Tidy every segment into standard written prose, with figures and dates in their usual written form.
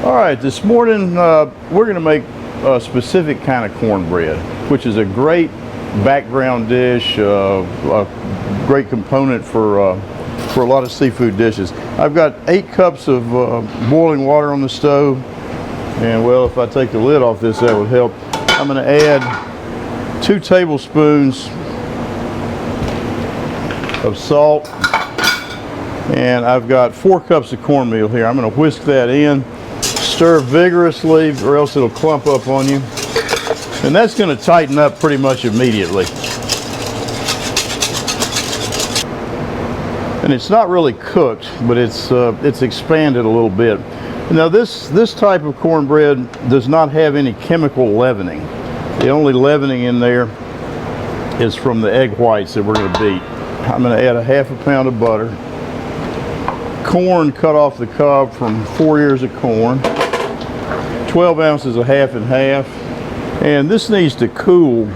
All right, this morning we're going to make a specific kind of cornbread, which is a great background dish, a great component for a lot of seafood dishes. I've got 8 cups of boiling water on the stove, and well, if I take the lid off this, that would help. I'm going to add 2 tablespoons of salt, and I've got 4 cups of cornmeal here. I'm going to whisk that in, stir vigorously, or else it'll clump up on you, and that's going to tighten up pretty much immediately. And it's not really cooked, but it's expanded a little bit. Now this type of cornbread does not have any chemical leavening. The only leavening in there is from the egg whites that we're going to beat. I'm going to add a ½ pound of butter. Corn cut off the cob from 4 ears of corn. 12 ounces of half and half. And this needs to cool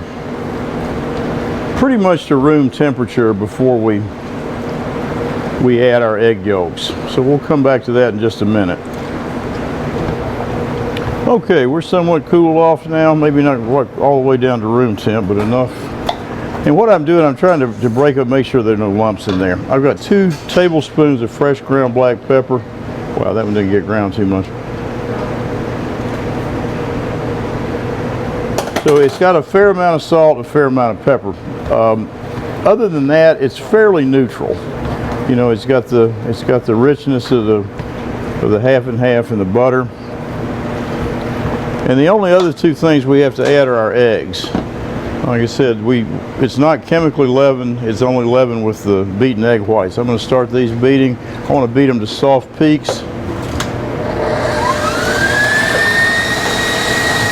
pretty much to room temperature before we add our egg yolks. So we'll come back to that in just a minute. Okay, we're somewhat cooled off now, maybe not all the way down to room temp, but enough. And what I'm doing, I'm trying to break up, make sure there are no lumps in there. I've got 2 tablespoons of fresh ground black pepper. Wow, that one didn't get ground too much. So it's got a fair amount of salt, a fair amount of pepper. Other than that, it's fairly neutral. You know, it's got the richness of the half and half and the butter. And the only other 2 things we have to add are our eggs. Like I said, it's not chemically leavened, it's only leavened with the beaten egg whites. I'm going to start these beating. I want to beat them to soft peaks.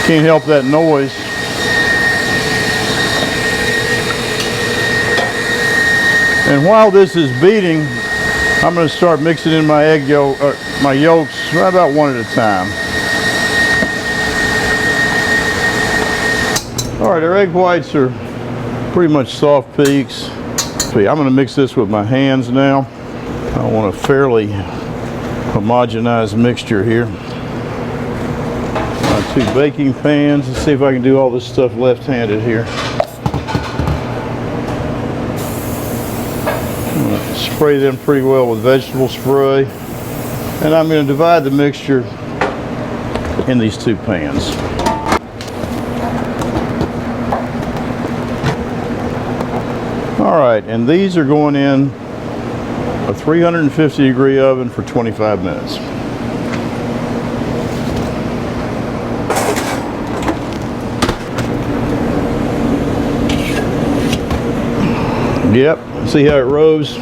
Can't help that noise. And while this is beating, I'm going to start mixing in my my yolks right about one at a time. All right, our egg whites are pretty much soft peaks. I'm going to mix this with my hands now. I want a fairly homogenized mixture here. My 2 baking pans. Let's see if I can do all this stuff left-handed here. I'm going to spray them pretty well with vegetable spray. And I'm going to divide the mixture in these 2 pans. All right, and these are going in a 350-degree oven for 25 minutes. Yep, see how it rose?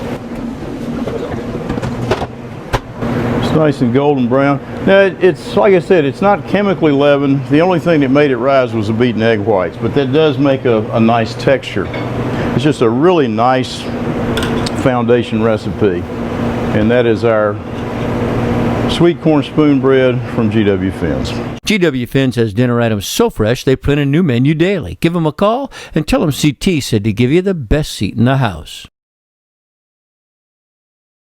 It's nice and golden brown. Now, it's like I said, it's not chemically leavened. The only thing that made it rise was the beaten egg whites, but that does make a nice texture. It's just a really nice foundation recipe, and that is our sweet corn spoon bread from GW Fins. GW Fins has dinner items so fresh they print a new menu daily. Give them a call and tell them CT said to give you the best seat in the house.